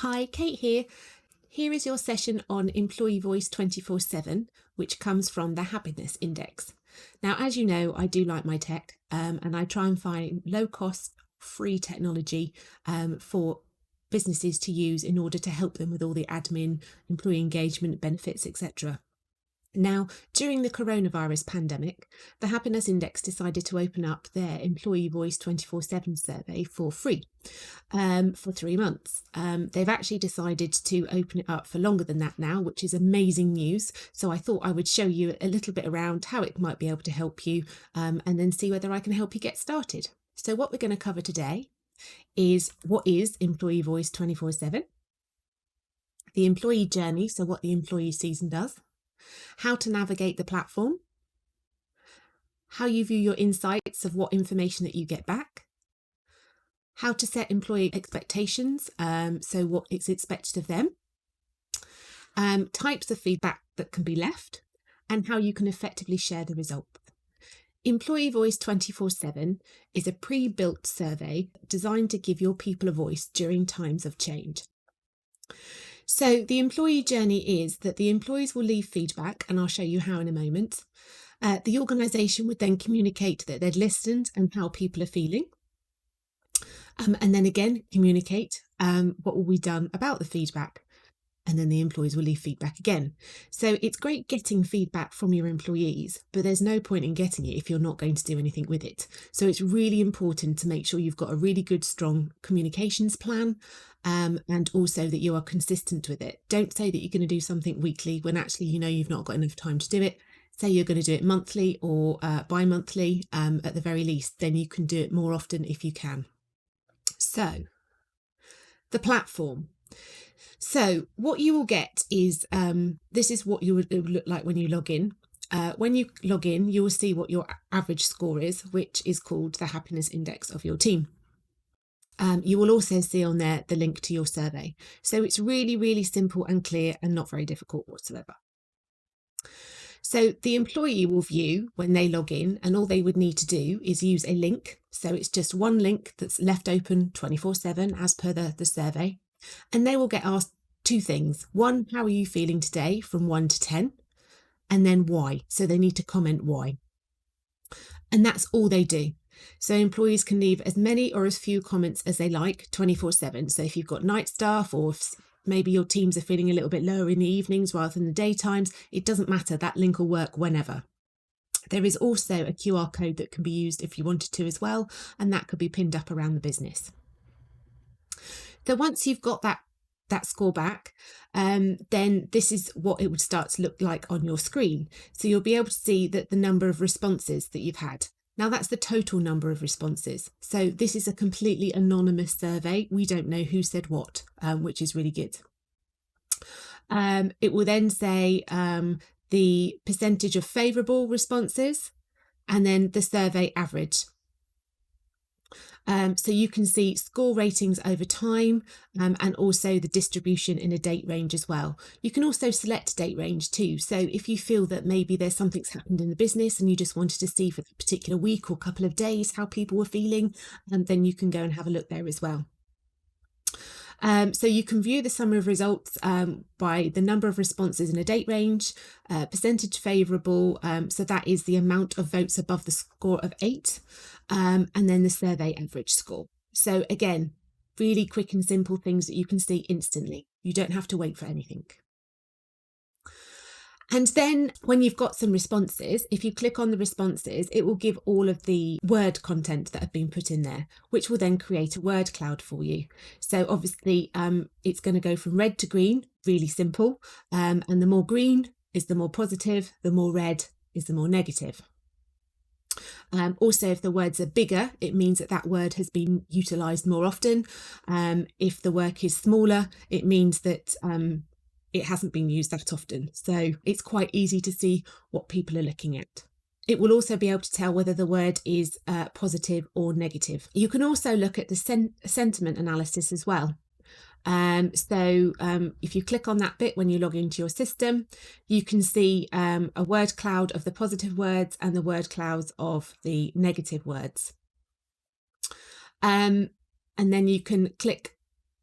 Hi, Kate here. Here is your session on Employee Voice 24/7, which comes from the Happiness Index. Now, as you know, I do like my tech, and I try and find low-cost, free technology for businesses to use in order to help them with all the admin, employee engagement, benefits, etc. Now, during the coronavirus pandemic, the Happiness Index decided to open up their Employee Voice 24/7 survey for free for 3 months. They've actually decided to open it up for longer than that now, which is amazing news. So I thought I would show you a little bit around how it might be able to help you and then see whether I can help you get started. So what we're going to cover today is what is Employee Voice 24/7, the employee journey, so what the employee sees and does, how to navigate the platform, how you view your insights of what information that you get back, how to set employee expectations, so what is expected of them, types of feedback that can be left, and how you can effectively share the results. Employee Voice 24/7 is a pre-built survey designed to give your people a voice during times of change. So the employee journey is that the employees will leave feedback, and I'll show you how in a moment. The organisation would then communicate that they'd listened and how people are feeling. And then again, communicate what will be done about the feedback. And then the employees will leave feedback again. So it's great getting feedback from your employees, but there's no point in getting it if you're not going to do anything with it. So it's really important to make sure you've got a really good, strong communications plan, and also that you are consistent with it. Don't say that you're going to do something weekly when actually you know you've not got enough time to do it. Say you're going to do it monthly or bi-monthly at the very least, then you can do it more often if you can. So the platform. So what you will get is, this is what it would look like when you log in. When you log in, you will see what your average score is, which is called the happiness index of your team. You will also see on there the link to your survey. So it's really, really simple and clear and not very difficult whatsoever. So the employee will view when they log in, and all they would need to do is use a link. So it's just one link that's left open 24/7 as per the survey. And they will get asked two things. One, how are you feeling today from 1 to 10? And then why. So they need to comment why. And that's all they do. So employees can leave as many or as few comments as they like 24/7. So if you've got night staff, or if maybe your teams are feeling a little bit lower in the evenings rather than the daytimes, it doesn't matter. That link will work whenever. There is also a QR code that can be used if you wanted to as well, and that could be pinned up around the business. So once you've got that score back, then this is what it would start to look like on your screen. So you'll be able to see that the number of responses that you've had. Now that's the total number of responses. So this is a completely anonymous survey. We don't know who said what, which is really good. It will then say the percentage of favourable responses and then the survey average. So you can see score ratings over time, and also the distribution in a date range as well. You can also select date range too. So if you feel that maybe there's something's happened in the business and you just wanted to see for a particular week or couple of days how people were feeling, then you can go and have a look there as well. So you can view the summary of results by the number of responses in a date range, percentage favourable, so that is the amount of votes above the score of 8, and then the survey average score. So again, really quick and simple things that you can see instantly. You don't have to wait for anything. And then when you've got some responses, if you click on the responses, it will give all of the word content that have been put in there, which will then create a word cloud for you. So obviously it's going to go from red to green, really simple. And the more green is the more positive, the more red is the more negative. Also, if the words are bigger, it means that that word has been utilised more often. If the work is smaller, it means that it hasn't been used that often. So it's quite easy to see what people are looking at. It will also be able to tell whether the word is positive or negative. You can also look at the sentiment analysis as well. If you click on that bit when you log into your system, you can see a word cloud of the positive words and the word clouds of the negative words. And then you can click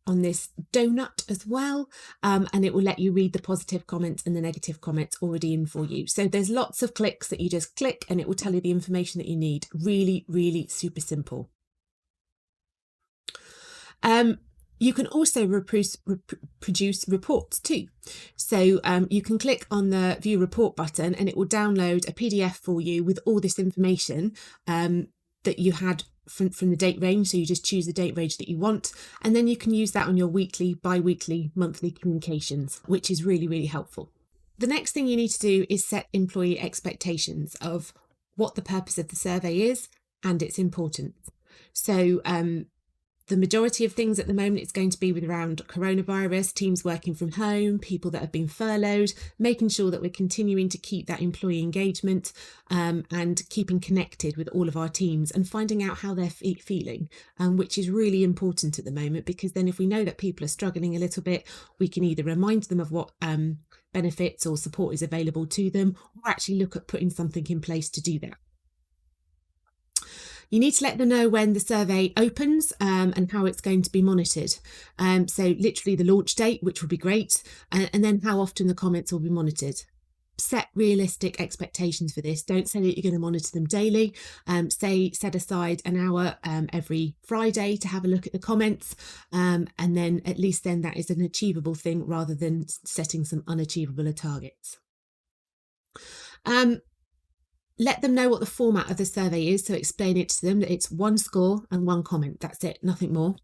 on this donut as well, and it will let you read the positive comments and the negative comments already in for you. So there's lots of clicks that you just click and it will tell you the information that you need. Really, really super simple. You can also produce reports too. So you can click on the view report button and it will download a PDF for you with all this information that you had from the date range. So you just choose the date range that you want, and then you can use that on your weekly, bi-weekly, monthly communications, which is really, really helpful. The next thing you need to do is set employee expectations of what the purpose of the survey is and its importance. So the majority of things at the moment is going to be with around coronavirus, teams working from home, people that have been furloughed, making sure that we're continuing to keep that employee engagement and keeping connected with all of our teams and finding out how they're feeling, which is really important at the moment, because then if we know that people are struggling a little bit, we can either remind them of what benefits or support is available to them, or actually look at putting something in place to do that. You need to let them know when the survey opens and how it's going to be monitored. So literally the launch date, which will be great, and then how often the comments will be monitored. Set realistic expectations for this. Don't say that you're going to monitor them daily. Set aside an hour every Friday to have a look at the comments, and then at least then that is an achievable thing rather than setting some unachievable targets. Let them know what the format of the survey is, so explain it to them that it's one score and one comment. That's it, nothing more.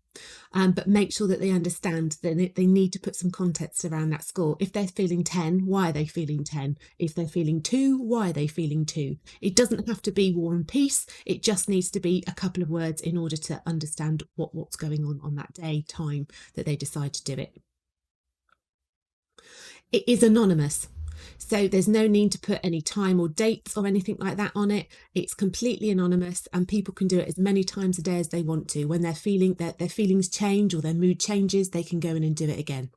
But make sure that they understand that they need to put some context around that score. If they're feeling 10, why are they feeling 10? If they're feeling 2, why are they feeling 2? It doesn't have to be War and Peace. It just needs to be a couple of words in order to understand what's going on that day, time that they decide to do it. It is anonymous. So there's no need to put any time or dates or anything like that on it. It's completely anonymous and people can do it as many times a day as they want to. When they're feeling that their feelings change or their mood changes, they can go in and do it again.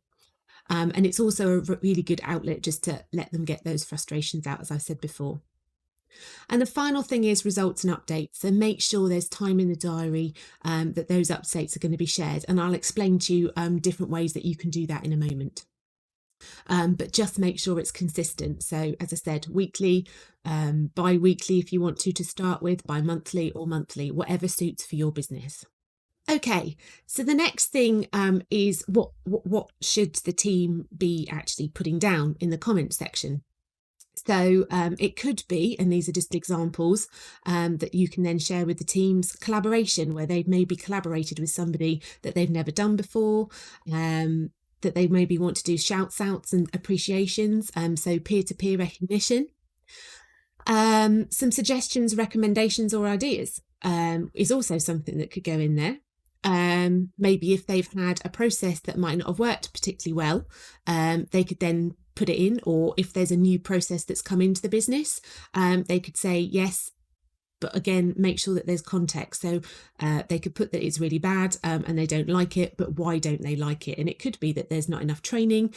And it's also a really good outlet just to let them get those frustrations out, as I said before. And the final thing is results and updates. So make sure there's time in the diary that those updates are going to be shared. And I'll explain to you different ways that you can do that in a moment. But just make sure it's consistent. So as I said, weekly, bi-weekly if you want to start with, bi-monthly or monthly, whatever suits for your business. Okay, so the next thing is what should the team be actually putting down in the comment section? So it could be, and these are just examples that you can then share with the teams, collaboration, where they've maybe collaborated with somebody that they've never done before, that they maybe want to do shouts outs and appreciations, so peer-to-peer recognition. Some suggestions, recommendations or ideas is also something that could go in there. Maybe if they've had a process that might not have worked particularly well, they could then put it in, or if there's a new process that's come into the business, they could say yes, but again, make sure that there's context. So they could put that it's really bad and they don't like it, but why don't they like it? And it could be that there's not enough training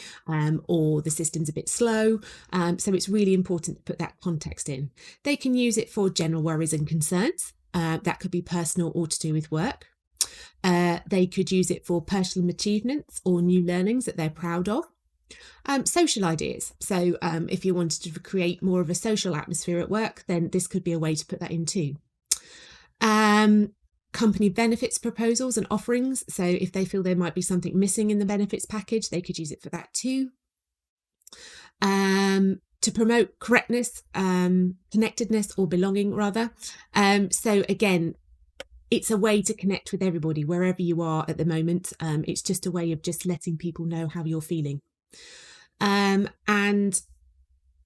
or the system's a bit slow. So it's really important to put that context in. They can use it for general worries and concerns. That could be personal or to do with work. They could use it for personal achievements or new learnings that they're proud of. Social ideas. So if you wanted to create more of a social atmosphere at work, then this could be a way to put that in too. Company benefits proposals and offerings. So if they feel there might be something missing in the benefits package, they could use it for that too. To promote correctness, connectedness or belonging rather. So again, it's a way to connect with everybody wherever you are at the moment. It's just a way of just letting people know how you're feeling. And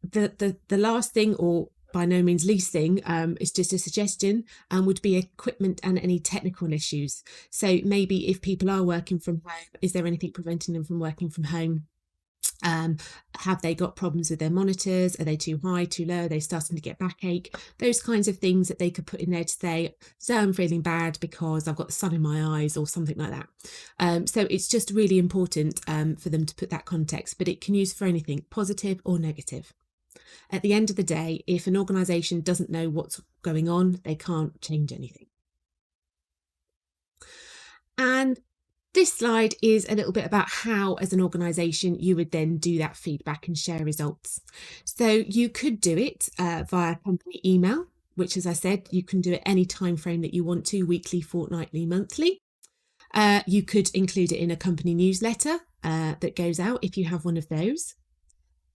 the last thing, or by no means least thing, is just a suggestion, would be equipment and any technical issues. So maybe if people are working from home, is there anything preventing them from working from home? Have they got problems with their monitors? Are they too high, too low? Are they starting to get backache? Those kinds of things that they could put in there to say, so I'm feeling bad because I've got the sun in my eyes or something like that. So it's just really important for them to put that context, but it can use for anything, positive or negative. At the end of the day, if an organisation doesn't know what's going on, they can't change anything. And This slide is a little bit about how, as an organisation, you would then do that feedback and share results. So you could do it via company email, which, as I said, you can do it any time frame that you want to, weekly, fortnightly, monthly. You could include it in a company newsletter that goes out if you have one of those.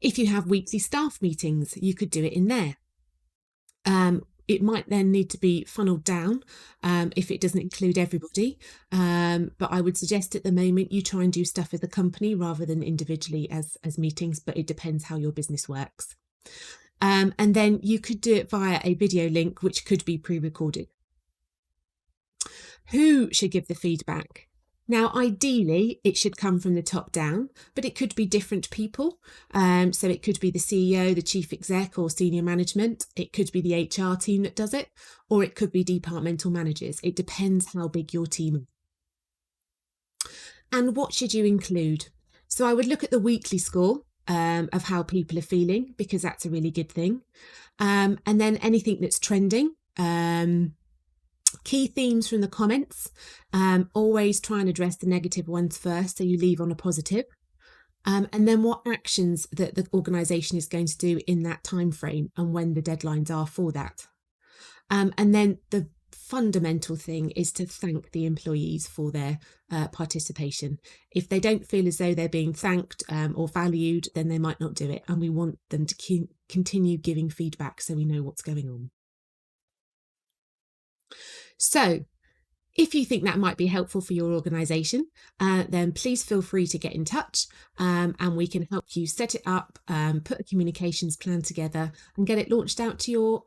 If you have weekly staff meetings, you could do it in there. It might then need to be funneled down if it doesn't include everybody. But I would suggest at the moment you try and do stuff as a company rather than individually as meetings, but it depends how your business works. And then you could do it via a video link, which could be pre-recorded. Who should give the feedback? Now, ideally, it should come from the top down, but it could be different people. So it could be the CEO, the chief exec, or senior management. It could be the HR team that does it, or it could be departmental managers. It depends how big your team is. And what should you include? So I would look at the weekly score of how people are feeling, because that's a really good thing. And then anything that's trending. Key themes from the comments, always try and address the negative ones first so you leave on a positive. And then what actions that the organisation is going to do in that time frame and when the deadlines are for that. And then the fundamental thing is to thank the employees for their participation. If they don't feel as though they're being thanked or valued, then they might not do it. And we want them to continue giving feedback so we know what's going on. So if you think that might be helpful for your organisation, then please feel free to get in touch and we can help you set it up, put a communications plan together and get it launched out to your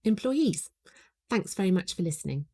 employees. Thanks very much for listening.